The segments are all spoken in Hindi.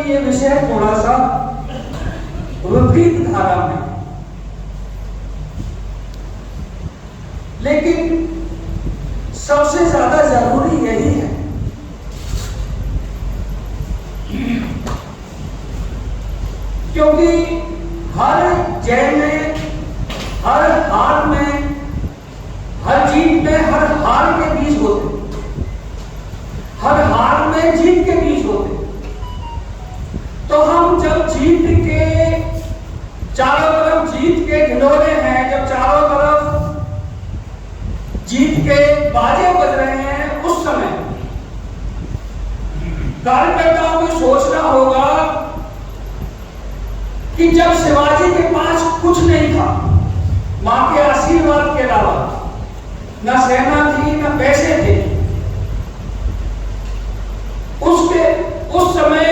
ये विषय थोड़ा सा विपरीत धारा में, लेकिन सबसे ज्यादा जरूरी यही है क्योंकि हर जय में, हर हार में, हर जीत में, हर हार के बीच होते, हर हार में जीत के बीच होते। तो हम जब जीत के चारों तरफ जीत के ढिंढोरे हैं, जब चारों तरफ जीत के बाजे बज रहे हैं, उस समय कार्यकर्ताओं को सोचना होगा कि जब शिवाजी के पास कुछ नहीं था, मां के आशीर्वाद के अलावा न सेना थी न पैसे थे, उस समय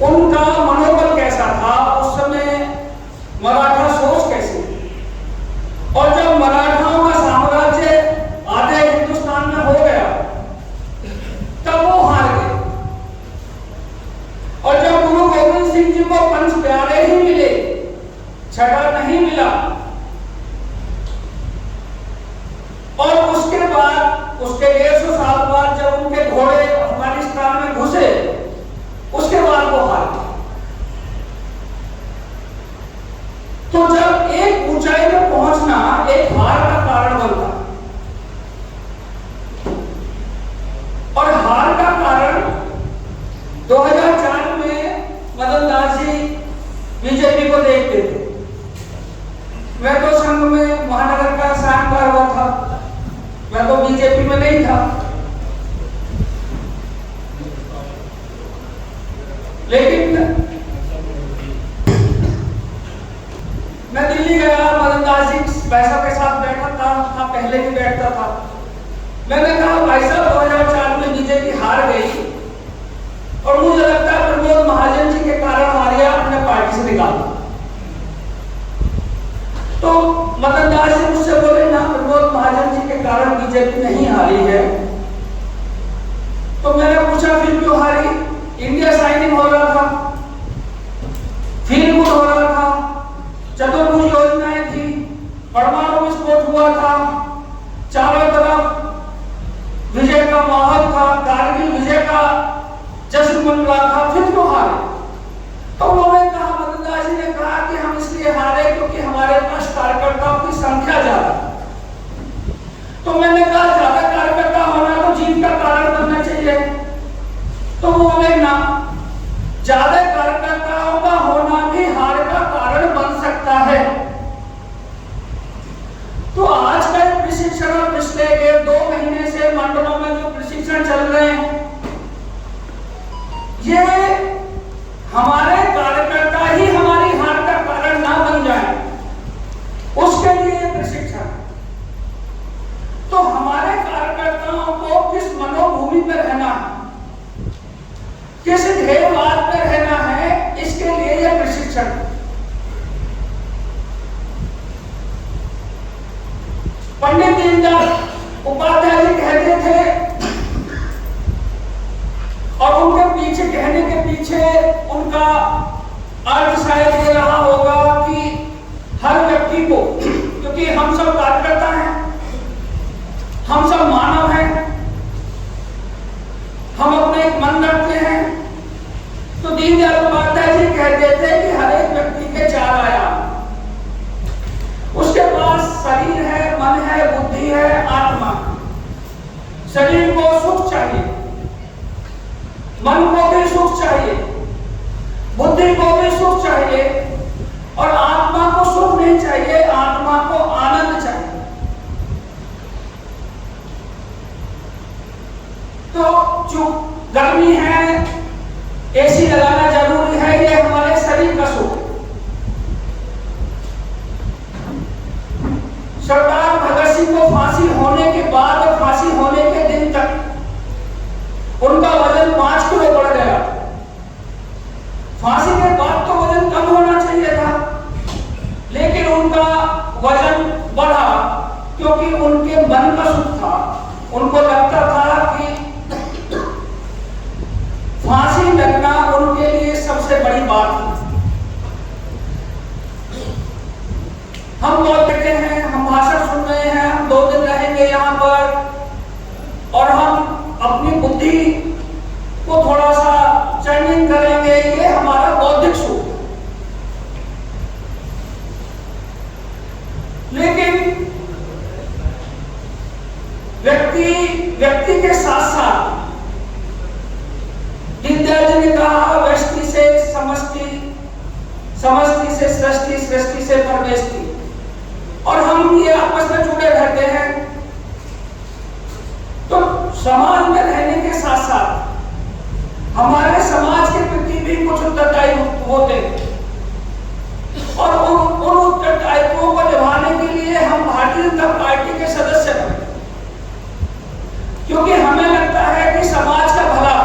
उनका मनोबल कैसा था, उस समय मराठा सोच कैसी थी। और जब मराठाओं का साम्राज्य आधे हिंदुस्तान में हो गया तब वो हार गए। और जब गुरु गोविंद सिंह जी को पंच प्यारे ही मिले, छठा नहीं मिला, और उसके बाद उसके 150 साल बाद जब उनके घोड़े अफगानिस्तान में घुसे, उसके बाद वो हार गए। तो जब एक ऊंचाई में पहुंचना एक हार का कारण बनता, और हार का कारण 2004 में मदन दास जी बीजेपी को देखते थे। मैं तो संघ में महानगर का साक्षीदार हुआ था, मैं तो बीजेपी में नहीं था, लेकिन मैं दिल्ली गया, मदन दास जी पैसा के साथ बैठा था, पहले भी बैठता था। मैंने कहा भाई साहब 2004 में बीजेपी हार गई और मुझे लगता है प्रमोद महाजन जी के कारण हारी, अपने पार्टी से निकाल दो। तो मदन दास जी मुझसे बोले ना, प्रमोद महाजन जी के कारण बीजेपी नहीं हारी है। तो मैंने पूछा फिर क्यों हारी? इंडिया साइनिंग हो रहा था, फील गुड हो रहा था, चतुर्भुज योजनाएं थी, परमाणु विस्फोट हुआ था, चारों तरफ विजय का माहौल था, कारगिल विजय का जश्न मन रहा था, फिर क्यों हारे? तो उन्होंने कहा, मदन दास जी ने कहा कि हम इसलिए हारे क्योंकि हमारे पास कार्यकर्ताओं की संख्या ज्यादा। तो मैंने कहा ज्यादा कार्यकर्ता होना तो जीत का कारण बनना चाहिए। तो वो बोले ना, ज्यादा कार्यकर्ताओं का होना भी हार का कारण बन सकता है। तो आज का प्रशिक्षण और पिछले 1.5-2 महीने से मंडलों में जो प्रशिक्षण चल रहे हैं, ये हमारे कार्यकर्ता ही हमारी हार का कारण ना बन जाए, उसके लिए प्रशिक्षण। तो हमारे कार्यकर्ताओं को किस मनोभूमि पर रहना है, किस ध्येयवाद पर रहना है, इसके लिए यह प्रशिक्षण। पंडित दीनदयाल उपाध्याय जी कहते थे, और उनके पीछे कहने के पीछे उनका अर्थ शायद ये रहा होगा कि हर व्यक्ति को, क्योंकि हम सब कार्यकर्ता हैं, हम सब मानव हैं, हम अपने एक मन रखते हैं। तो दीनदयाल उपाध्याय जी कहते थे कि हर एक व्यक्ति के 4 आयाम, उसके पास शरीर है, मन है, बुद्धि है, आत्मा। शरीर को सुख चाहिए, मन को भी सुख चाहिए, बुद्धि को भी सुख चाहिए, और आत्मा को सुख नहीं चाहिए, आत्मा को आनंद चाहिए। तो जो गर्मी है, एसी लगाना जरूरी है, ये हमारे शरीर का सुख। सरदार भगत सिंह को फांसी होने के बाद और फांसी होने के दिन तक उनका वजन 5 किलो बढ़ गया। फांसी के बाद तो वजन कम होना चाहिए था, लेकिन उनका वजन बढ़ा क्योंकि उनके मन का सुख था। उनको लगता था कि बात की। हम बहुत बैठे हैं, हम भाषण सुन रहे हैं, हम 2 दिन रहेंगे यहाँ पर और हम अपनी बुद्धि को थोड़ा सा चयनित करेंगे, ये हमारा बौद्धिक सुख। लेकिन व्यक्ति के साथ साथ दीनदयाल जी ने कहा व्यष्टि से समष्टि, समष्टि से सृष्टि, सृष्टि से परमेष्टि, और हम ये आपस में जुड़े रहते हैं। तो समाज में रहने के साथ साथ हमारे समाज के प्रति भी कुछ उत्तरदायी होते हैं और उन उत्तरदायित्वों को निभाने के लिए हम भारतीय जनता पार्टी के सदस्य बने, क्योंकि हमें लगता है कि समाज का भला,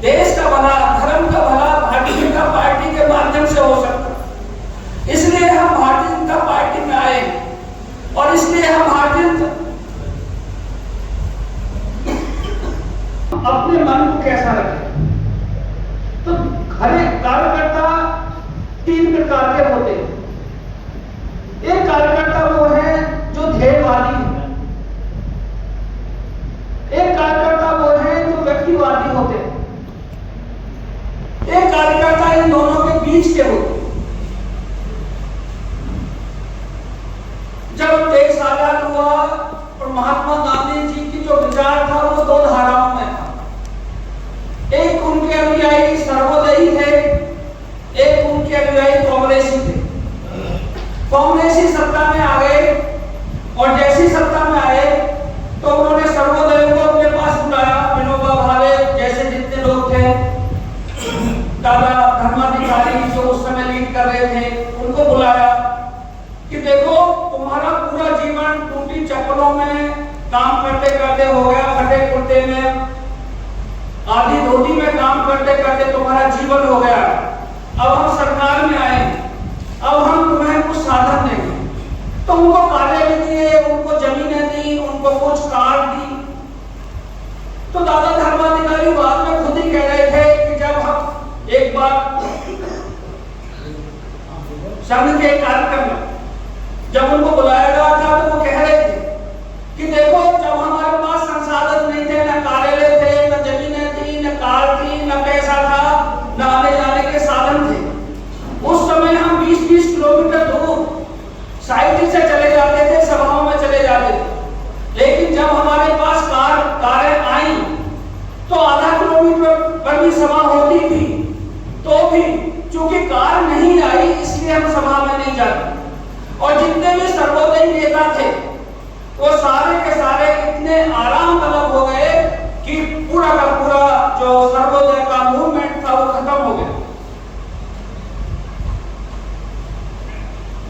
देश का भला, धर्म का भला भारतीय जनता पार्टी के माध्यम से हो सकता है। इसलिए हम भारतीय जनता पार्टी में आए और इसलिए हम अपने मन को कैसा रखें। तो हर एक कार्यकर्ता 3 प्रकार के होते हैं। एक कार्यकर्ता वो है जो ध्येयवादी है, एक कार्यकर्ता वो है जो व्यक्तिवादी होते हैं, एक कार्यकर्ता इन दोनों के बीच के होते हैं। जब देश आजाद हुआ और महात्मा गांधी जी की जो विचार था वो 2 धाराओं में था। एक उनके अनुयायी सर्वोदयी थे, एक उनके अनुयायी कांग्रेसी थे। कांग्रेसी सत्ता में आ गए और जैसी सत्ता में आए तो उन्होंने सर्वोदयों को अपने पास बुलाया। विनोबा भावे जैसे जितने लोग थे, दादा धर्माधिकारी जो उस समय लीड कर रहे थे, उनको बुलाया कि देखो तुम्हारा पूरा जीवन टूटी चप्पलों में काम करते करते हो गया, फटे कुर्ते में, आधी धोती में काम करते करते तुम्हारा जीवन हो गया। अब हम सरकार में आए, अब हम तुम्हें कुछ साधन देंगे। तो उनको कार्यालय दिए, उनको जमीनें दी, उनको कुछ कार दी। तो दादा धर्माधिकारी बाद में खुद ही कह रहे थे कि जब हम एक बार संघ के कार्यक्रम में जब उनको बुलाया गया था तो वो कह रहे थे कि देखो जब हमारे पास संसाधन नहीं थे, न कार्यालय थे, न जमीनें थी, न कार थी, न पैसा था, न आने जाने के साधन थे, उस समय हम 20-20 किलोमीटर दूर साइकिल से चले जाते थे, सभाओं में चले जाते थे। लेकिन जब हमारे पास कारें आई तो आधा किलोमीटर पर भी सभा होती थी, तो भी चूंकि कार नहीं आई इसलिए हम सभा में नहीं जाते। और जितने भी सर्वोदयी नेता थे वो सारे के सारे इतने आराम तलब हो गए कि पूरा का पूरा जो सर्वोदय का मूवमेंट था वो खत्म हो गया।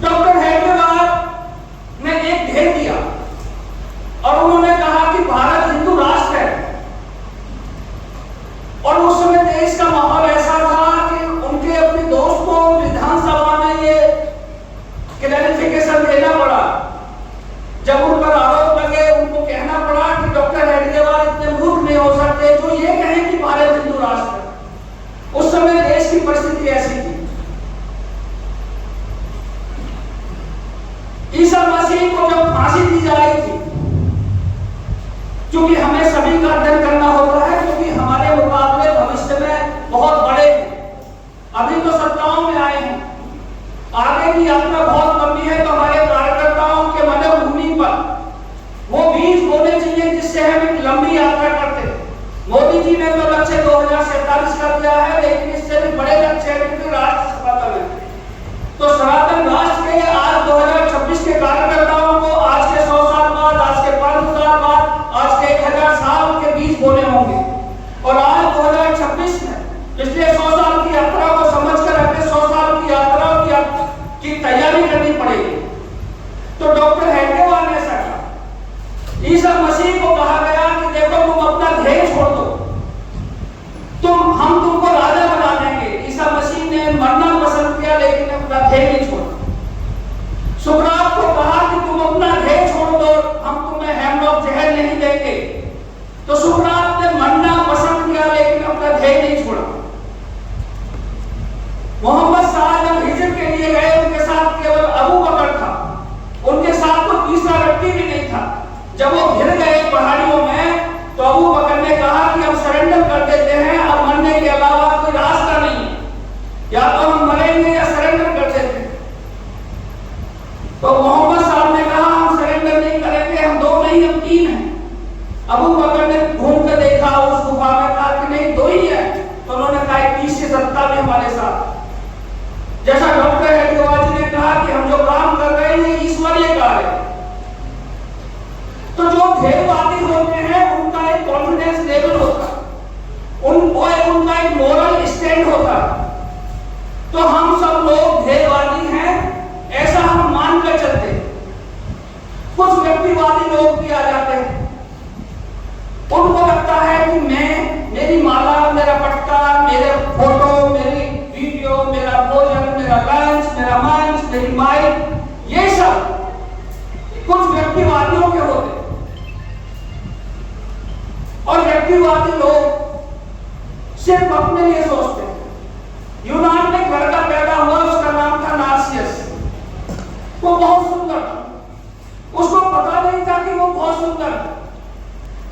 डॉक्टर हेडगेवार ने एक ध्येय दिया और उन्होंने कहा कि भारत हिंदू राष्ट्र है। और उस समय देश का माहौल ऐसा था कि उनके अपने दोस्त को विधानसभा में ये क्लैरिफिकेशन देना पड़ा। जब उन पर आरोप लगे उनको कहना पड़ा कि डॉक्टर हेडगेवार इतने मूर्ख नहीं हो सकते जो ये कहें कि भारत हिंदू राष्ट्र है। उस समय देश की परिस्थिति ऐसी थी। ईसा मसीह को जब फांसी दी जा रही थी, क्योंकि हमें सभी का अध्ययन करना होता है, क्योंकि हमारे मुकाबले भविष्य में बहुत बड़े हैं, अभी तो सत्ताओं में आए हैं, आगे की यात्रा बहुत लंबी है। तो हमारे कार्यकर्ताओं के मनोभूमि पर वो बीज बोने चाहिए जिससे हम एक लंबी यात्रा करते हैं। मोदी जी ने तो लक्ष्य 2047 कर दिया है, लेकिन इससे भी बड़े लक्ष्य है क्योंकि राष्ट्र सनातन है। तो सनातन राष्ट्र के आज 2026 के कार्यकर्ताओं को आज के 100 साल बाद, आज के 500 साल बाद, आज के 1000 साल के बीज बोने होंगे। और आज 2026 में पिछले 100 साल की यात्रा को समझकर अगले 100 साल की यात्रा की तैयारी करनी पड़ेगी। तो डॉक्टर हेडगेवार ने ऐसा कहा। ईसा मसीह को कहा गया कि देखो तुम अपना ध्येय छोड़ दो, हम तुमको राजा बना देंगे। ईसा मसीह ने मरना पसंद किया लेकिन अपना ध्येय नहीं छोड़ा। सुकरात को कहा कि तुम अपना ध्येय छोड़ दो, हम तुम्हें हेमलॉक जहर नहीं देंगे। तो सुकरात ने मरना पसंद किया लेकिन अपना ध्येय नहीं छोड़ा। साथ। जैसा डॉक्टर हेडगेवार जी ने कहा कि हम जो काम कर रहे हैं ये ईश्वरीय कार्य है। तो जो ध्येयवादी होते हैं उनका एक कॉन्फिडेंस लेवल होता है, उनका एक मोरल स्टैंड होता है। तो हम सब लोग ध्येयवादी हैं ऐसा हम मान कर चलते। कुछ व्यक्तिवादी लोग भी आ जाते हैं, उनको लगता है कि मेरी माला, मेरा पट्टा, मेरे फोटो, मेरी वीडियो, मेरा भोजन, मेरा लंच, मेरा मंच, मेरी माइक, ये सब कुछ व्यक्तिवादियों के होते। और व्यक्तिवादी लोग सिर्फ अपने लिए सोचते हैं। यूनान में एक लड़का पैदा हुआ, उसका नाम था नार्सिसस। वो बहुत सुंदर था, उसको पता नहीं था कि वो बहुत सुंदर है।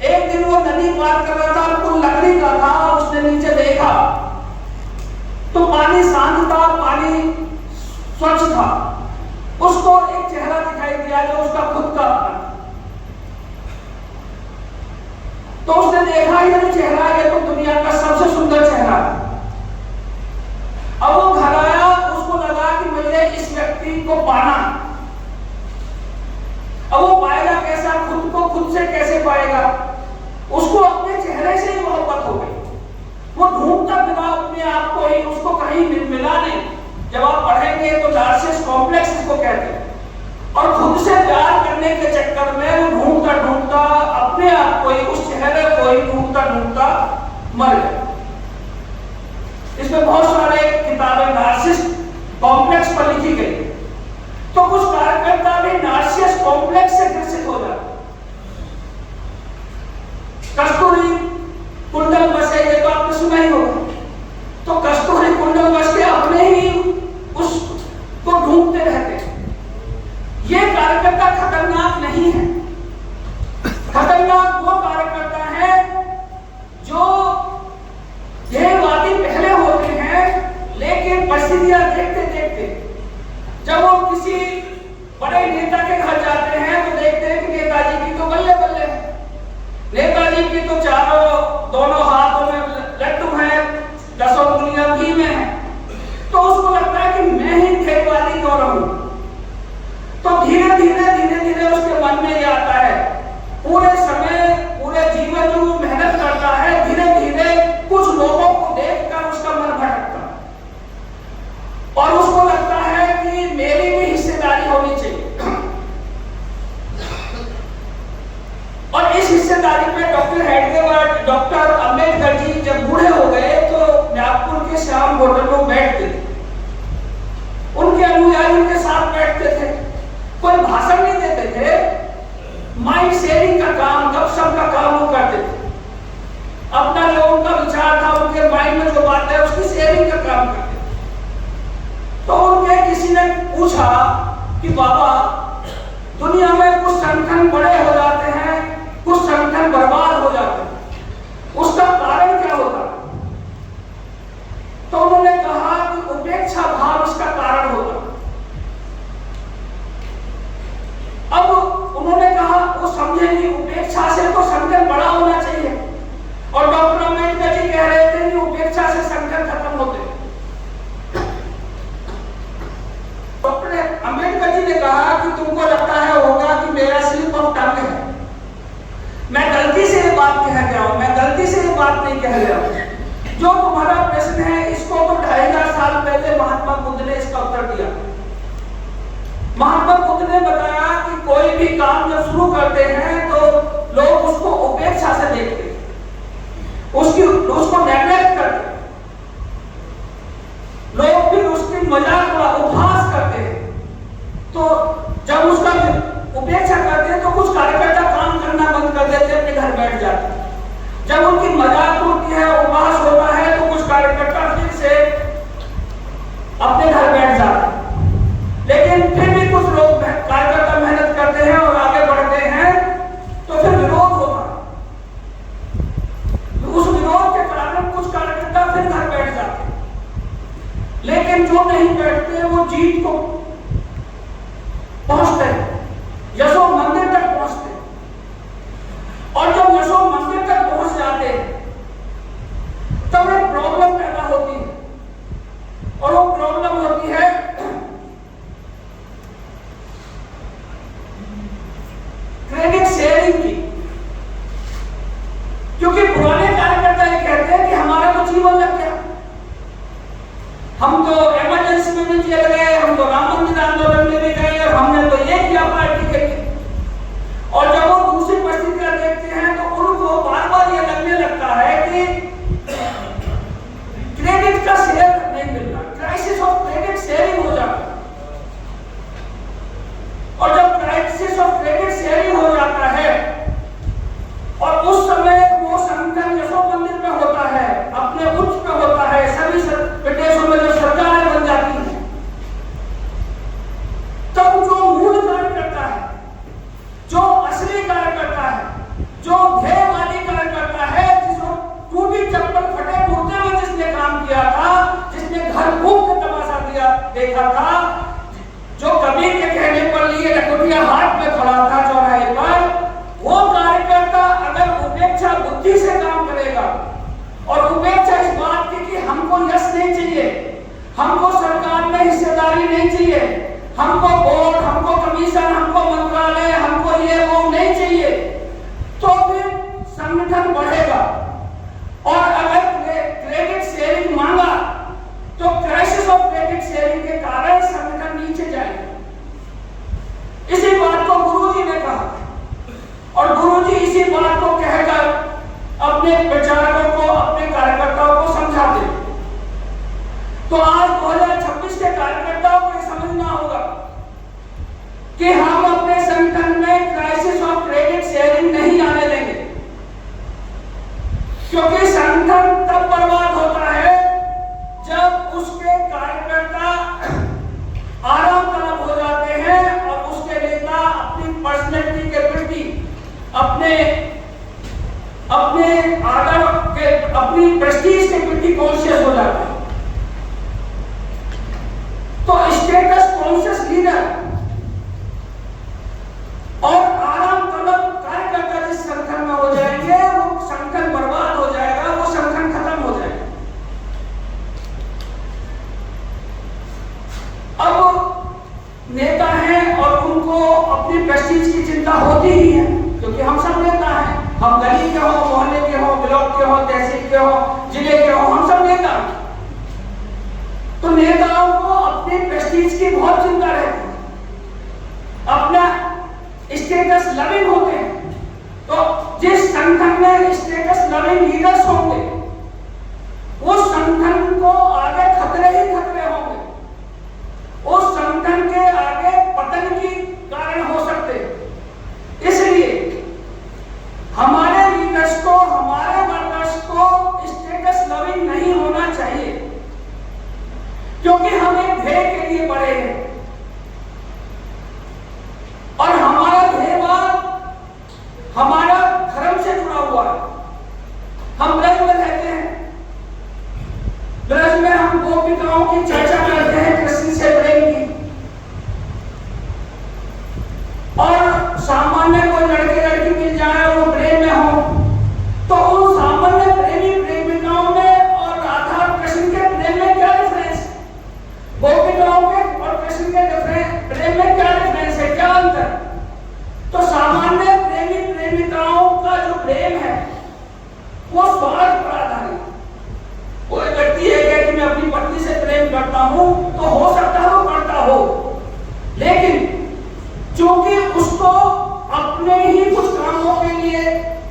एक दिन वो नदी पार कर रहा था, पुल लकड़ी का था, उसने नीचे देखा तो पानी शांत था, पानी स्वच्छ था। उसको एक चेहरा दिखाई दिया जो उसका खुद का था। तो उसने देखा ये जो चेहरा है तो दुनिया का सबसे सुंदर चेहरा है। अब वो घर आया, उसको लगा कि मुझे इस व्यक्ति को पाना। अब वो पाएगा कैसा, खुद को खुद से कैसे पाएगा? उसको अपने चेहरे से ही मोहब्बत हो गई। वो ढूंढता फिरा अपने आप को ही, उसको कहीं मिला नहीं। जब आप पढ़ेंगे तो नार्सिसस कॉम्प्लेक्स इसको कहते हैं। और खुद से प्यार करने के चक्कर में वो ढूंढता ढूंढता अपने आप को ही, उस चेहरे को ही ढूंढता ढूंढता मर गया। इसमें बहुत सारे किताबें नार्सिसस कॉम्प्लेक्स पर लिखी गई। तो कुछ कार्यकर्ता भी नार्सिसस कॉम्प्लेक्स से ग्रसित हो जाते। कस्तूरी कुंडल बसे, ये तो आपने सुना ही होगा। तो कस्तूरी कुंडल बस के अपने ही उसको ढूंढते रहते। ये कार्यकर्ता खतरनाक नहीं है। खतरनाक वो कार्यकर्ता है जो ध्येयवादी पहले होते हैं, लेकिन परिस्थितियां देखते देखते जब वो किसी बड़े नेता के घर जाते हैं तो देखते हैं कि नेताजी की तो बल्ले बल्ले है। नेताजी की तो दोनों हाथों में लड्डू हैं, 10 उंगलियां घी में हैं। तो उसको लगता है कि मैं ही ध्येयवादी क्यों रहूं। तो धीरे धीरे उसके मन में ये आता है। पूरे समय, पूरे जीवन जो वो मेहनत करता है, धीरे धीरे कुछ लोगों को देखकर उसका मन भटकता है और उसको लगता है कि मेरी भी हिस्सेदारी होनी चाहिए। और इस हिस्सेदारी पे डॉक्टर अंबेडकर जी जब बूढ़े हो गए तो नागपुर के श्याम होटल में बैठते थे। उनके अनुयायी उनके साथ बैठते थे, कोई भाषण नहीं देते थे, माइंड शेयरिंग का काम, गपशप का काम वो करते थे। अपना जो उनका विचार था, उनके माइंड में जो बात है उसकी शेयरिंग का काम करते थे। तो उनके किसी ने पूछा कि बाबा, दुनिया में कुछ संगठन बड़े हो जाते हैं, कुछ संगठन बर्बाद हो जाते हैं, उसका कारण क्या होता है? तो उन्होंने कहा कि उपेक्षा भाव उसका कारण होता है। अब उन्होंने कहा वो समझे नहीं, उपेक्षा से तो संगठन बड़ा होना चाहिए। और डॉक्टर अंबेडकर जी कह रहे थे कि उपेक्षा से संगठन खत्म होते हैं। डॉक्टर अंबेडकर जी ने कहा कि तुमको लगता है होगा कि मेरा स्लिप ऑफ टंग है, मैं गलती से ये बात कह गया हूं, मैं गलती से ये बात नहीं कह गया हूं। जो तुम्हारा प्रश्न है इसको तो 2500 साल पहले महात्मा बुद्ध ने इसका उत्तर दिया। महात्मा बुद्ध ने बताया कि कोई भी काम जब शुरू करते हैं तो लोग उसको उपेक्षा से देखते हैं, उसको नेग्लेक्ट करते हैं, लोग भी उसकी मजाक का उपहास करते हैं। तो जब उसका उपेक्षा करते हैं तो कुछ कार्यकर्ता काम करना बंद कर देते हैं, अपने घर बैठ जाते हैं। जब उनकी मजाक होती है, उपहास होता है, तो कुछ कार्यकर्ता फिर से अपने घर बैठ जाते हैं। लेकिन फिर भी कुछ लोग कार्यकर्ता मेहनत करते हैं और आगे बढ़ते हैं, तो फिर विरोध होता है। तो उस विरोध के कारण कुछ कार्यकर्ता फिर घर बैठ जाते हैं। लेकिन जो नहीं बैठते वो जीत को पहुंचते हैं, यशो मंदिर तक पहुंचते हैं। और जब यशो मंदिर तक पहुंच जाते हैं तब एक प्रॉब्लम पैदा होती है। में जेल गए, हम तो राम मंदिर आंदोलन में भी गए और हमने तो ये किया पार्टी के लिए। और जब वो दूसरी परिस्थितियां देखते हैं तो उनको बार बार ये लगने लगता है कि क्रेडिट का शेयर नहीं मिल रहा, क्राइसिस ऑफ क्रेडिट शेयरिंग हो जाता है। और जब क्राइसिस ऑफ क्रेडिट शेयरिंग हो जाता है और उस समय वो संगठन यशो मंदिर में होता है, अपने उच्च पे होता है, सभी प्रदेशों में जो सरकारें बन जाती हैं, तब जो मूल कार्य करता है, जो असली कार्य करता है, जो ध्येयवादी कार्य करता है, जिसको टूटी चप्पल फटे कुर्ते में जिसने काम किया था, जिसने घर भूख का तमाशा दिया देखा था, जो कबीर के कहने पर लिए लखोटिया हाथ में खड़ा था चौराहे पर, वो कार्यकर्ता अगर उपेक्षा बुद्धि से काम करेगा और उपेक्षा इस बात की कि हमको यश नहीं चाहिए, हमको सरकार में हिस्सेदारी नहीं चाहिए, हमको बोर्ड, हमको कमीशन, हमको मंत्रालय, हमको ये वो नहीं चाहिए, तो फिर संगठन बढ़ेगा। और अगर क्रेडिट शेयरिंग मांगा तो क्राइसिस ऑफ क्रेडिट शेयरिंग के कारण संगठन नीचे जाएगा। इसी बात को गुरुजी ने कहा और गुरुजी इसी बात को कहकर अपने विचारकों को, अपने कार्यकर्ताओं को समझाते। तो आज 2026 के कार्यकर्ताओं को समझना होगा कि हम अपने संगठन में क्राइसिस ऑफ क्रेडिट शेयरिंग नहीं आने देंगे, क्योंकि संगठन तब बर्बाद होता है जब उसके कार्यकर्ता आराम तलब हो जाते हैं और उसके नेता अपनी पर्सनैलिटी के प्रति, अपने आदर के, अपनी प्रेस्टीज के प्रति कॉन्शियस हो जाते हैं। तो स्टेटस कॉन्शियस लीडर और आराम तलब कार्यकर्ता जिस संगठन में हो जाएंगे, वो संगठन बर्बाद हो जाएगा, वो संगठन खत्म हो जाएगा। अब नेता हैं और उनको अपनी प्रेस्टीज की चिंता होती ही है, क्योंकि हम सब नेता हैं, हम गली के हो, मोहल्ले के हो, ब्लॉक के हो, तहसील के हो, जिले के हो, हम सब नेता हैं। तो नेताओं को अपनी प्रेस्टीज की बहुत चिंता रहती है, अपना स्टेटस लविंग होते हैं। तो जिस संगठन में स्टेटस लविंग लीडर्स होंगे, उस संगठन को आगे खतरे ही खतरे होंगे, उस संगठन के आगे पतन की कारण हो सकते। इसलिए हमारे लीडर्स को, हमारे वर्कर्स को स्टेटस लविंग नहीं होना चाहिए, क्योंकि हम एक ध्येय के लिए बड़े हैं और हमारा ध्येयवाद हमारा धर्म से जुड़ा हुआ है। हम ब्रज में रहते हैं, ब्रज में हम गोपिकाओं की चर्चा करते हैं, कृष्ण से प्रेम की, और सामान्य कोई लड़के लड़की मिल जाए और वो प्रेम में हो, तो उन सामान्य प्रेमी प्रेमिकाओं में और राधा और कृष्ण के प्रेम में क्या डिफरेंस है? गोपिकाओं के और कृष्ण के प्रेम में क्या डिफरेंस है, क्या अंतर? तो सामान्य प्रेमी प्रेमिकाओं का जो प्रेम है वो स्वार्थ पर आधारित। कोई व्यक्ति ये कहे कि मैं अपनी पत्नी से प्रेम करता हूं, तो हो सकता है वो करता हो, लेकिन क्योंकि उसको अपने ही कुछ कामों के लिए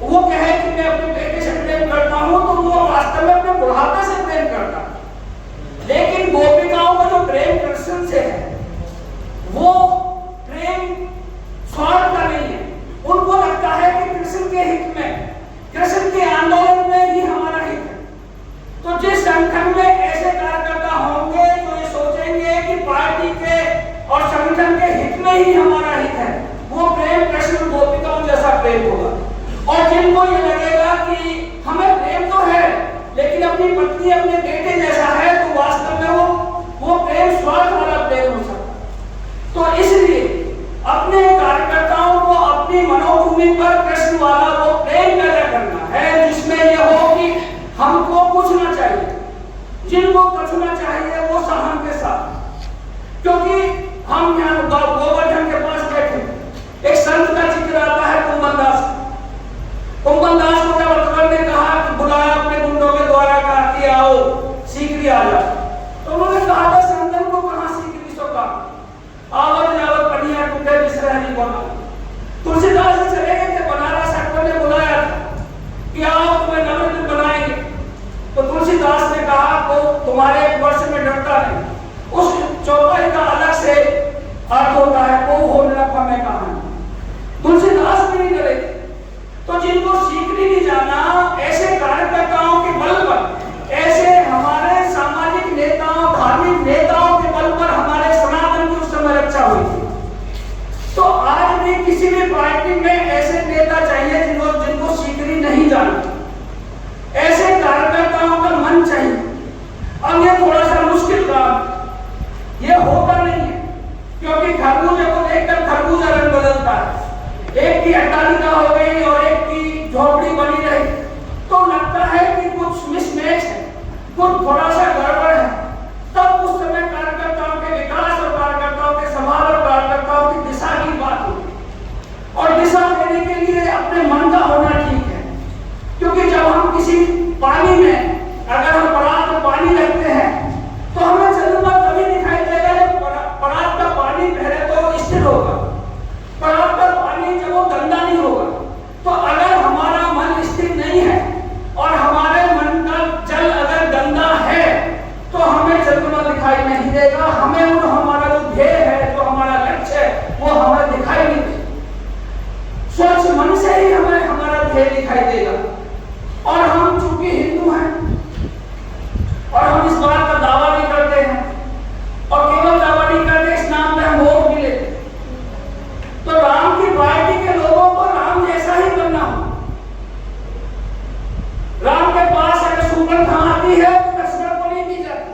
वो कहे कि मैं अपने बेटे से प्रेम करता हूं, तो वो वास्तव में अपने बुढ़ापे से प्रेम करता है। लेकिन गोपिकाओं का जो प्रेम कृष्ण से है, वो प्रेम स्वार्थ का नहीं है। उनको लगता है कि कृष्ण के हित में, कृष्ण के आंदोलन में ही हमारा हित है। तो जिस संगठन में ऐसे कार्यकर्ता होंगे जो ये सोचेंगे कि पार्टी के और संगठन के हित में ही हमारा हित है, वो प्रेम कृष्ण गोपिकाओं जैसा प्रेम होगा। और जिनको ये लगेगा कि हमें प्रेम तो है लेकिन अपनी पत्नी अपने बेटे जैसा है, तो वास्तव में वो प्रेम स्वार्थ वाला प्रेम हो सकता। तो इसलिए अपने कार्यकर्ताओं को अपनी मनोभूमि पर कृष्ण वाला वो प्रेम पैदा करना है, जिसमें यह हो कि हमको कुछ ना चाहिए, जिनको कुछ ना चाहिए वो सहन के साथ। क्योंकि हम यहाँ गोवर्धन के पास बैठे, एक संत का जिक्र आता है कुंभन दास। कुंभन दास को जब अकबर ने कहा कि बुलाया अपने गुंडों के द्वारा, कहा कि आओ शीघ्र आ जाओ, तो उन्होंने कहा था संतन को कहां तुम्हारे एक वर्ष में डरता नहीं। उस चौपाई का अलग से अर्थ होता है, को हो निरखा में कहानी। तुलसीदास भी नहीं डरे। तो जिनको सीखने नहीं जाना, ऐसे कार्यकर्ताओं के बल पर, ऐसे हमारे सामाजिक नेताओं, धार्मिक नेताओं के बल पर हमारे सनातन की उस समय रक्षा हुई थी। तो आज भी किसी भी पार्टी में ऐसे नेता चाहिए जिनको सीखनी नहीं जाना, ऐसे कार्यकर्ताओं का मन चाहिए। अब ये थोड़ा सा मुश्किल काम, ये होता नहीं है, क्योंकि खरबूजे को देखकर खरबूजा रंग बदलता है। एक की अट्टालिका हो गई और एक की झोपड़ी बनी रही, तो लगता है कि कुछ मिसमैच है, कुछ थोड़ा सा गड़बड़ है। तब उस समय कार्यकर्ताओं के विकास और कार्यकर्ताओं के समाज और कार्यकर्ताओं की दिशा की बात होगी। और दिशा देने के लिए अपने मन का होना ठीक है, क्योंकि जब हम किसी पानी में, अगर हम परात में पानी रखते हैं तो हमें चंद्रमा कभी दिखाई देगा जब परात का पानी पहले तो स्थिर होगा, परात का पानी जब वो गंदा नहीं होगा। तो अगर हमारा मन स्थिर नहीं है और हमारे मन का जल अगर गंदा है तो हमें चंद्रमा दिखाई नहीं देगा, हमें हमारा जो ध्येय है, जो हमारा लक्ष्य है, वो हमें दिखाई नहीं देगा। स्वच्छ मन से ही हमें हमारा ध्येय दिखाई देगा। और हम चूंकि हिंदू हैं और हम इस बात का दावा भी करते हैं, और केवल दावा नहीं करते, इस नाम पे हम वोट भी लेते। तो राम की पार्टी के लोगों को राम जैसा ही बनना हो। राम के पास अगर सुपर्णखा आती है तो दशरथ को नहीं दी जाती।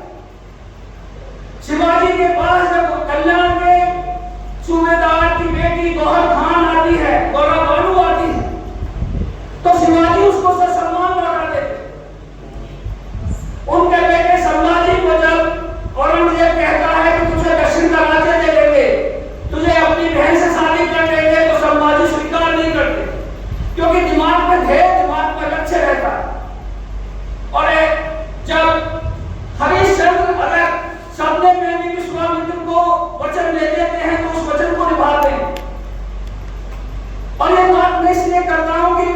शिवाजी के पास जब कल्याण के सूबेदार की बेटी गौहर खान आती है, गौरा बानू आती है, तो शिवाजी उसको सम्मान लौटा देते। उनके बेटे संभाजी को जब औरंगजेब कहता है कि तुझे दक्षिण का राज्य दे देंगे, तुझे अपनी बहन से शादी कर देंगे, तो संभाजी स्वीकार नहीं करते, क्योंकि दिमाग में ध्येय, दिमाग में लक्ष्य रहता है। और जब हरिश्चंद्र अगर सपने में भी विश्वामित्र को वचन दे देते हैं तो उस वचन को निभाते हैं। और ये बात मैं इसलिए करता हूं कि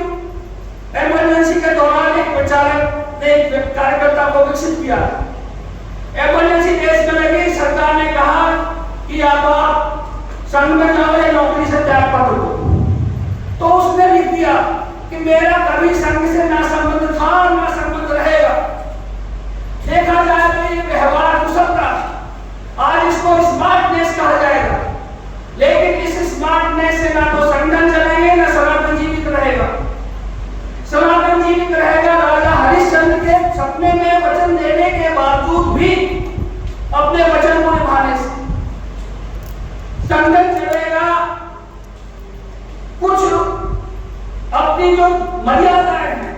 इमरजेंसी के दौरान एक विचारक ने एक कार्यकर्ता को विकसित किया। इमरजेंसी देश में लगी, सरकार ने कहा कि या तो आप संघ में जाओ या नौकरी से त्याग पत्र दो। तो उसने लिख दिया कि मेरा कभी संघ से ना संबंध था ना संबंध रहेगा। देखा जाए तो ये व्यवहार कुशल था, आज इसको स्मार्टनेस कहा जाएगा। लेकिन इस स्मार्टनेस से ना तो संगठन चलेंगे ना सनातन जीवित रहेगा। सनातन जीवित रहेगा राजा हरिश्चंद्र के सपने में वचन देने के बावजूद भी अपने वचन को निभाने से। संगठन चलेगा कुछ अपनी जो मर्यादाएं हैं,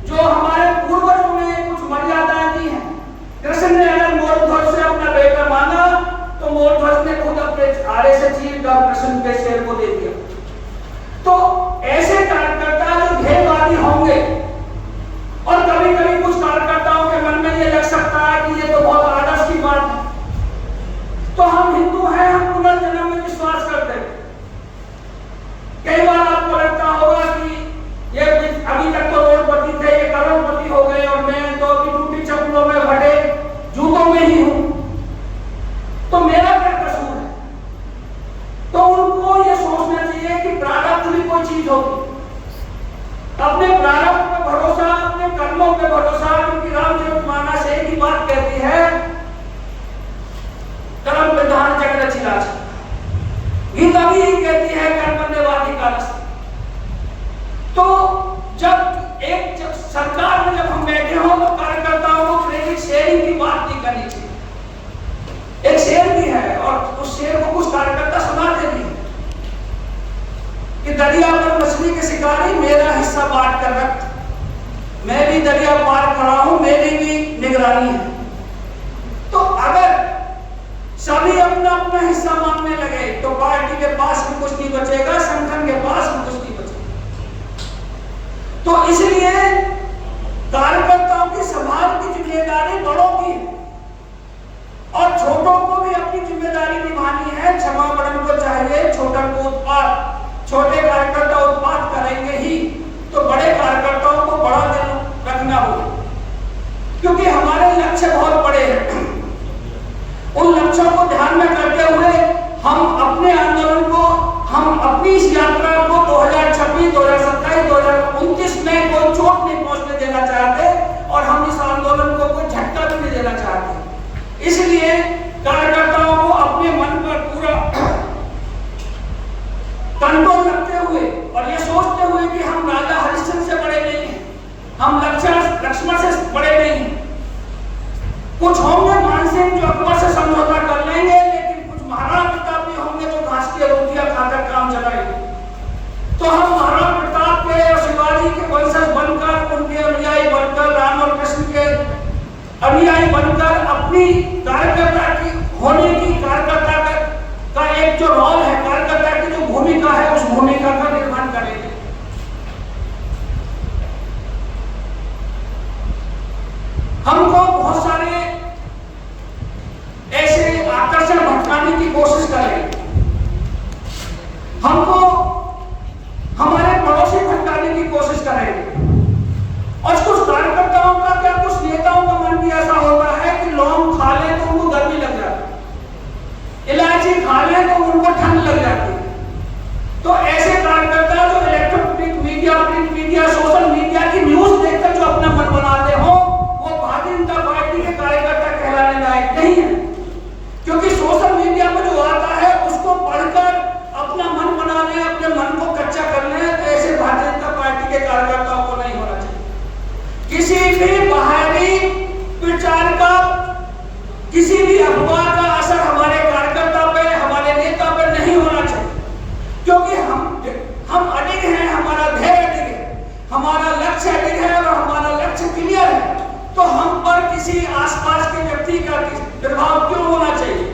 जो हमारे पूर्वजों ने कुछ मर्यादाएं दी हैं। कृष्ण ने अगर मोरध्वज से अपना बेटा मांगा तो मोरध्वज ने खुद अपने आड़े से चीर कर कृष्ण के शेर को दे दिया। तो ऐसे कार्यकर्ता जो ध्येयवादी होंगे, और कभी कभी कुछ कार्यकर्ताओं के मन में ये लग सकता है कि ये तो बहुत आदर्श की बात है, तो हम हिंदू हैं, हम पुनर्जन्म में विश्वास करते हैं। कई बार आपको लगता होगा कि ये अभी तक तो करोड़पति थे, ये करोड़पति हो गए और मैं तो अभी टूटी चप्पलों में फटे जूतों में ही हूं, तो मेरा क्या कसूर है? तो उनको ये सोचना चाहिए कि प्रारब्ध भी कोई चीज होगी। अपने प्रारब्ध पे भरोसा, अपने कर्मों पे भरोसा, क्योंकि रामचरितमानस एक ही बात कहती है, कर्म विधान जग रचिला। गीता भी कहती है कर्मण्येवाधिकारस्ते। तो जब सरकार में जब हम बैठे हो तो कार्यकर्ताओं को क्रेडिट शेयरिंग की बात नहीं करनी चाहिए। एक शेर भी है और उस शेर को कुछ कार्यकर्ता सुनाते भी कि दरिया पर मछली के शिकारी मेरा हिस्सा बांट कर रख, मैं भी दरिया पार खड़ा हूं, मेरी भी निगरानी है। तो अगर सभी अपना अपना हिस्सा मांगने लगे तो पार्टी के पास भी कुछ नहीं बचेगा, संगठन के पास भी कुछ नहीं बचेगा। तो इसलिए कार्यकर्ताओं की समाज की जिम्मेदारी बड़ों की है और छोटों को भी अपनी जिम्मेदारी निभानी है। क्षमापण को चाहिए, छोटा को उत्पाद, छोटे कार्यकर्ता उत्पाद करेंगे ही तो बड़े कार्यकर्ताओं को बड़ा दिल रखना होगा, क्योंकि हमारे लक्ष्य बहुत बड़े हैं। देना चाहते। इसलिए कार्यकर्ताओं को अपने मन पर पूरा कंट्रोल रखते हुए और ये सोचते हुए कि हम राजा हरिश्चंद्र से बड़े नहीं हैं, हम लक्ष्मण से बड़े नहीं हैं। कुछ होंगे मानसिंह जो अकबर से समझौता कर लेंगे, लेकिन कुछ महाराणा प्रताप भी होंगे जो घास की रोटियां खाकर काम चलाएंगे। तो हम महाराणा प्रताप के और शिवाजी के वंशज बनकर, उनके अनुयायी बनकर, राम और कृष्ण के अनुयायी बनकर अपनी कार्यकर्ता की होने की कार्यकर्ता का एक जो रोल है, कार्यकर्ता की जो भूमिका है, उस भूमिका का निर्माण करेंगे। हमको बहुत सारे ऐसे आकर्षण भटकाने की कोशिश करेंगे, हमको हमारे पड़ोसी भटकाने की कोशिश करेंगे। और कुछ कार्यकर्ताओं का क्या, कुछ नेताओं का मन भी ऐसा होता है कि लौंग खा ले तो उनको गर्मी लग जाती, इलायची खा ले तो उनको ठंड लग जाती है। तो ऐसे कार्यकर्ता जो electronic media, print media, social media की न्यूज देखकर जो अपना मन बनाते हो, वो भारतीय जनता पार्टी के कार्यकर्ता कहलाने लायक नहीं है। क्योंकि सोशल मीडिया में जो आता है उसको पढ़कर अपना मन बनाने, अपने मन को कच्चा करने, ऐसे भारतीय जनता पार्टी के कार्यकर्ताओं को नहीं होना चाहिए। किसी भी बाहरी प्रचार का, किसी भी अफवाह का असर हमारे कार्यकर्ता पे, हमारे नेता पे नहीं होना चाहिए। क्योंकि हम अडिग हैं, हमारा ध्येय अडिग है, हमारा लक्ष्य अडिग है और हमारा लक्ष्य क्लियर है। तो हम पर किसी आसपास के व्यक्ति का प्रभाव क्यों होना चाहिए?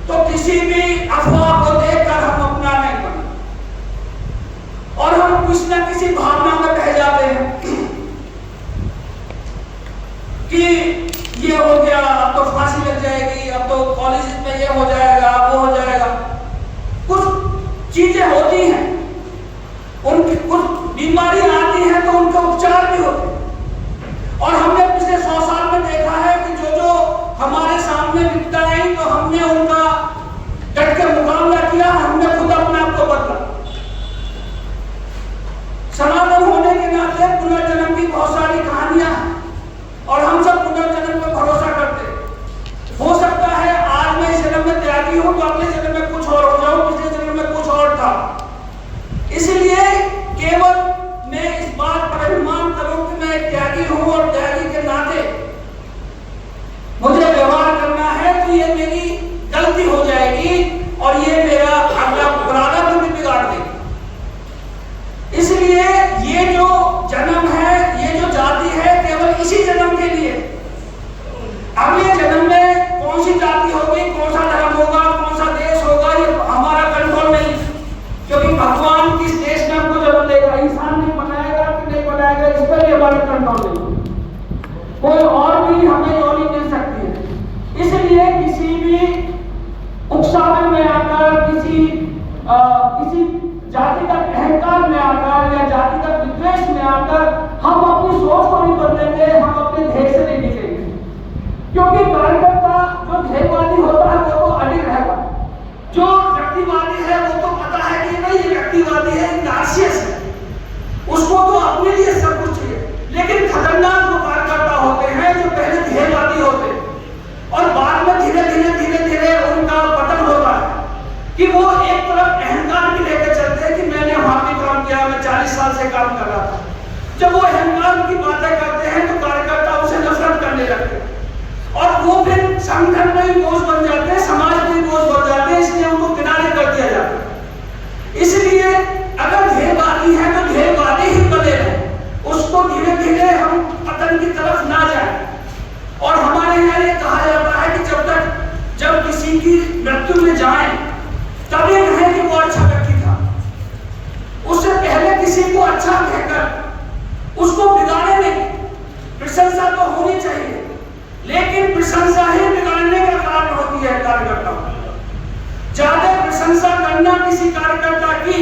तो किसी भी अफवाह को देखकर हम अपना नहीं बने और हम कुछ न किसी भावना में बह जाते हैं कि ये हो गया, अब तो फांसी लग जाएगी, अब तो कॉलेज में ये हो जाएगा, वो हो जाएगा। कुछ चीजें होती हैं, उनकी कुछ बीमारियां आती हैं तो उनके उपचार भी होते हैं। और हमने पिछले 100 साल में देखा है कि जो हमारे सामने विपदा आई तो हमने उनका डट के मुकाबला किया, हमने खुद अपने आप को बदला। सनातन होने के नाते पुनर्जन्म की बहुत सारी कहानियां हैं और हम सब पुनर्जन्म पर भरोसा करते हैं। हो सकता है आज मैं इस जन्म में त्यागी हूं तो अगले जन्म में कुछ और हो जाऊं, पिछले जन्म में कुछ और था। इसलिए केवल मैं इस बात पर अभिमान करूं कि मैं त्यागी हूं और त्यागी के नाते मुझे व्यवहार करना है तो ये मेरी गलती हो जाएगी और ये मेरा अगला प्रारब्ध भी बिगाड़ देगी। इसलिए ये जो जन्म है, ये जो जाति है, केवल इसी जन्म के लिए। अगले जन्म में कौन सी जाति होगी, कौन सा धर्म होगा, कौन सा देश होगा, ये हमारा कंट्रोल नहीं। क्योंकि भगवान किस देश में हमको जन्म देगा, इंसान नहीं बनाएगा कि नहीं बनाएगा, इस पर भी हमारा कंट्रोल नहीं। कोई और भी हमें योनि मिल सकती है। इसलिए किसी भी उकसावे में आकर, किसी जातिगत अहंकार में आकर या जातिगत विद्वेष में आकर हम अपनी सोच को नहीं बदलेंगे, हम अपने ध्येय से नहीं निकलेंगे। क्योंकि कार्यकर्ता जो ध्येयवादी होता है वो तो अडिग रहेगा, जो व्यक्तिवादी है वो तो पता है कि नहीं ये व्यक्तिवादी है, नार्सिसस है, उसको तो अपने लिए सब कुछ चाहिए। लेकिन खतरनाक वो कार्यकर्ता होते हैं जो पहले ध्येयवादी होते हैं और बाद में धीरे धीरे उनका पतन होता है कि वो एक तरफ अहंकार भी लेकर चलते हैं कि मैंने वहां भी काम किया, मैं 40 साल से काम कर रहा था। जब वो अहंकार की बातें करते हैं तो कार्यकर्ता उसे नफरत करने लगते हैं और वो फिर संगठन में भी बोझ बन जाते हैं, समाज में भी बोझ बन जाते हैं, इसलिए उनको किनारे कर दिया जाता है। इसलिए अगर ध्येयवादी है तो ध्येयवादी ही बने रहे, उसको धीरे धीरे हम पतन की तरफ ना जाए। और हमारे यहाँ ये कहा जाता है कि जब किसी की मृत्यु में जाए तब ये कहें कि वो अच्छा व्यक्ति था, उससे पहले किसी को अच्छा कहकर उसको बिगाड़े नहीं। प्रशंसा तो होनी चाहिए, लेकिन प्रशंसा ही बिगाड़ने का कारण होती है कार्यकर्ता। ज्यादा प्रशंसा करना किसी कार्यकर्ता की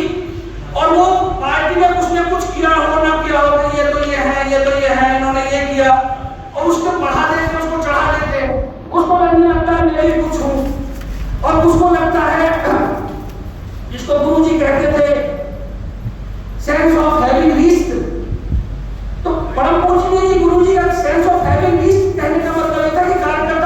और वो पार्टी में कुछ न कुछ किया हो ना किया हो, ये तो ये है, ये तो ये है, इन्होंने ये किया, और उसको बढ़ा देते, उसको चढ़ा देते, उसको लगने लगता है मैं ही कुछ हूं। और उसको लगता है, जिसको गुरुजी कहते थे सेंस ऑफ हैविंग रीच्ड, तो परम पूजनीय जी गुरुजी का सेंस ऑफ हैविंग रीच्ड कहने का मतलब था कि कार्यकर्ता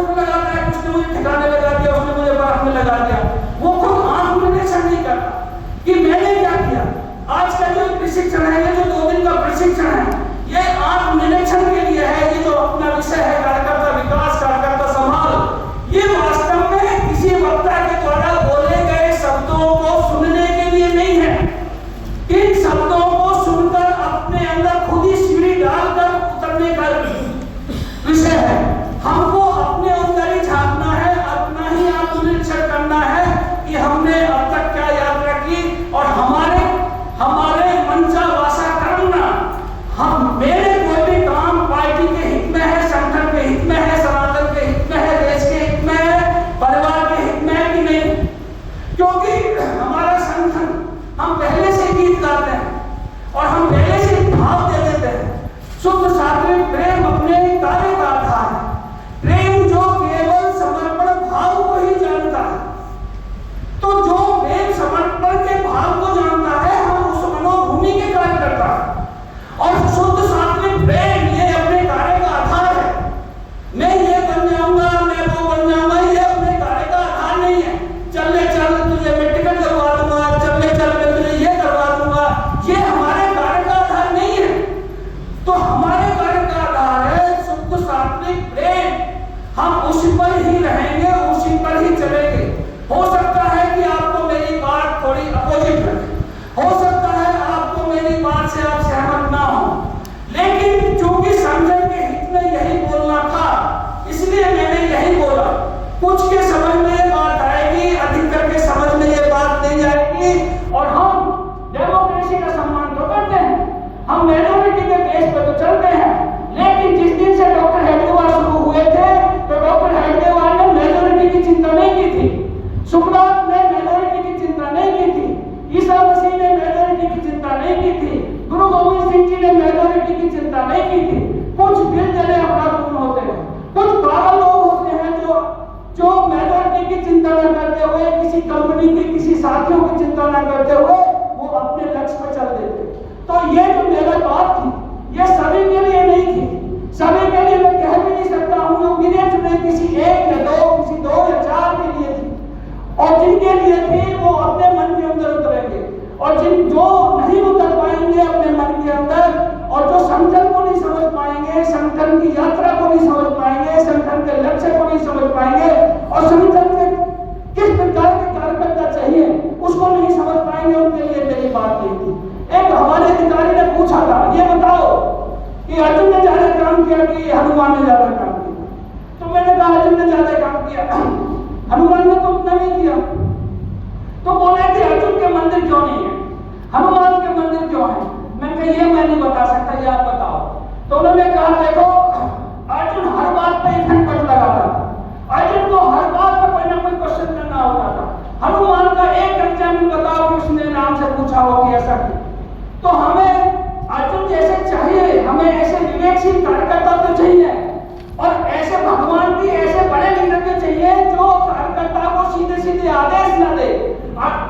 पोस्ट में लगाता है, उसने मुझे ठिकाने लगा दिया, उसने मुझे बर्फ में लगा दिया। वो खुद आत्मनिरीक्षण नहीं करता कि मैंने क्या किया। आज का जो प्रशिक्षण है, ये जो 2 दिन का प्रशिक्षण है, ये आत्मनिरीक्षण के लिए है। ये जो अपना विषय है कार्यकर्ता विकास, कार्यकर्ता संभाल, ये वास्तव में किसी वक्ता के द्वारा बोले गए शब्दों को सुनने के लिए नहीं है। इन शब्दों को सुनकर अपने अंदर खुद ही सीढ़ी डालकर उतरने का विषय है। हमको अपने अंदर ही झांकना है, अपना ही आत्मनिरीक्षण करना है कि हमने अब तक क्या यात्रा की और हमारे मनसा वासा करना, हम मेरे कोई भी काम पार्टी के हित में है, संगठन के हित में है, सनातन के हित में है, देश के हित में है, परिवार के हित में है कि नहीं। क्योंकि हमारा संगठन, हम पहले से गीत गाते हैं और हम पहले से भाव दे देते हैं। शुद्ध सात्विक प्रेम अपने कार्य का आधार है। प्रेम जो केवल समर्पण भाव को ही जानता है, तो जो प्रेम समर्पण के भाव को जानता है, हम उस मनोभूमि के कार्य करता है। और शुद्ध सात्विक प्रेम ये अपने कार्य का आधार है। मैं ये बन जाऊंगा, मैं वो बन जाऊंगा, ये अपने कार्य का आधार नहीं है। चल तुझे मैं टिकट करवा दूंगा, चल मैं तुझे ये करवा दूंगा, ये हमारे कार्य का आधार नहीं है। तो हमारे कार्य का आधार है शुद्ध सात्विक प्रेम। हम उसी पर ही रहेंगे, उसी पर ही चलेंगे। हो सकता है कि आपको मेरी बात थोड़ी अपोजिट लगे, हो सकता है आपको मेरी बात से आप सहमत ना हो, लेकिन चूंकि संगठन के हित में यही बोलना था, इसलिए मैंने यही बोला। कुछ के समझ में ये बात आएगी, अधिकतर के समझ में ये बात नहीं आएगी। और हम डेमोक्रेसी का सम्मान तो करते हैं, हम मेजोरिटी के बेस पर तो चलते हैं, लेकिन जिस दिन से डॉक्टर हेडगेवार शुरू हुए थे, तो डॉक्टर हेडगेवार ने मेजोरिटी की चिंता नहीं की थी, सुकरात ने मेजोरिटी की चिंता नहीं की थी, ईसा मसीह ने मेजोरिटी की चिंता नहीं की थी, गुरु गोविंद सिंह जी ने मेजोरिटी की चिंता नहीं की थी। कुछ दिल जले अपराध होते हैं, कुछ पागल लोग होते हैं जो मेजोरिटी की चिंता न करते हुए, किसी कंपनी की, किसी साथियों की चिंता न करते हुए वो अपने लक्ष्य पर चल देते। तो ये जो मेरा बात थी, ये सभी के लिए नहीं थी। सभी के लिए मैं कह भी नहीं सकता हूँ, जो गिने चुने किसी एक या दो, किसी 2 या 4 के लिए थी। और जिनके लिए थी वो अपने मन के अंदर उतरेंगे, और जो नहीं उतर पाएंगे अपने मन के अंदर, और जो संगठन को नहीं समझ पाएंगे, संगठन की यात्रा को नहीं समझ पाएंगे, संगठन के लक्ष्य को नहीं समझ पाएंगे, और संगठन के किस प्रकार के कार्यकर्ता चाहिए उसको नहीं समझ पाएंगे, उनके लिए मेरी बात नहीं थी। एक हमारे अधिकारी ने पूछा था, ये बताओ कि अर्जुन ने ज्यादा काम किया कि हनुमान ने ज्यादा काम किया। तो मैंने कहा अर्जुन ने ज्यादा काम किया, हनुमान ने तो उतना नहीं किया। तो बोले कि अर्जुन के मंदिर क्यों नहीं है, हनुमान के मंदिर क्यों है। मैंने कहा ये मैं नहीं बता सकता, ये आप बताओ। तो उन्होंने कहा देखो, अर्जुन हर बात पे इफेक्ट लगाता था, अर्जुन को हर बात पे कोई ना कोई क्वेश्चन करना होता था। हनुमान का एक एग्जाम्पल बताओ कि उसने नाम से पूछा हो कि ऐसा क्यों। तो हमें अर्जुन जैसे चाहिए, हमें ऐसे विवेकशील कार्यकर्ता तो चाहिए, और ऐसे भगवान की ऐसे बड़े लीडर के चाहिए जो कार्यकर्ता को सीधे सीधे आदेश न दे।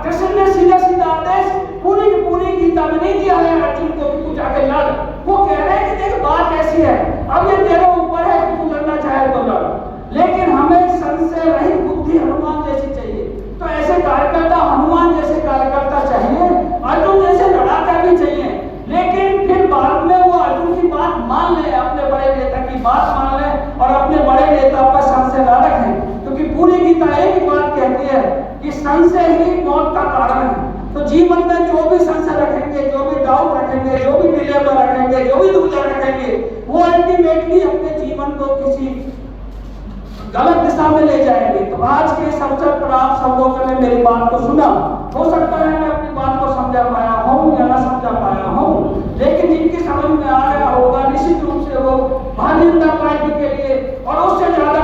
कृष्ण ने सीधा सीधा आदेश पूरी की पूरी गीता में नहीं दिया है अर्जुन को कि तू जाके लड़। वो कह रहे हैं कि देख बात ऐसी है, अब ये तेरे ऊपर है कि तू लड़ना चाहे तो लड़, लेकिन हमें संशय रहित बुद्धि हनुमान जैसी चाहिए। तो ऐसे कार्यकर्ता, हनुमान जैसे कार्यकर्ता चाहिए, अर्जुन जैसे लड़ाका भी चाहिए, लेकिन फिर बाद में वो अर्जुन की बात मान ले, अपने बड़े नेता की बात मान ले, और अपने बड़े नेता पर संशय न रखें। क्योंकि पूरी गीता एक ही बात कहती है कि संशय ही मौत का कारण है। तो जीवन में जो भी संशय रखेंगे, जो भी डाउट रखेंगे, जो भी डिलेमा रखेंगे, जो भी दुविधा रखेंगे, वो अल्टीमेटली अपने जीवन को किसी गलत दिशा में ले जाएंगे। तो आज के इस अवसर पर आप सब लोगों ने मेरी बात को सुना। हो सकता है मैं अपनी बात को समझा पाया हूँ या ना समझा पाया हूँ, लेकिन जिनकी समझ में आ गया होगा निश्चित रूप से वो भारतीय जनता पार्टी के लिए और उससे ज्यादा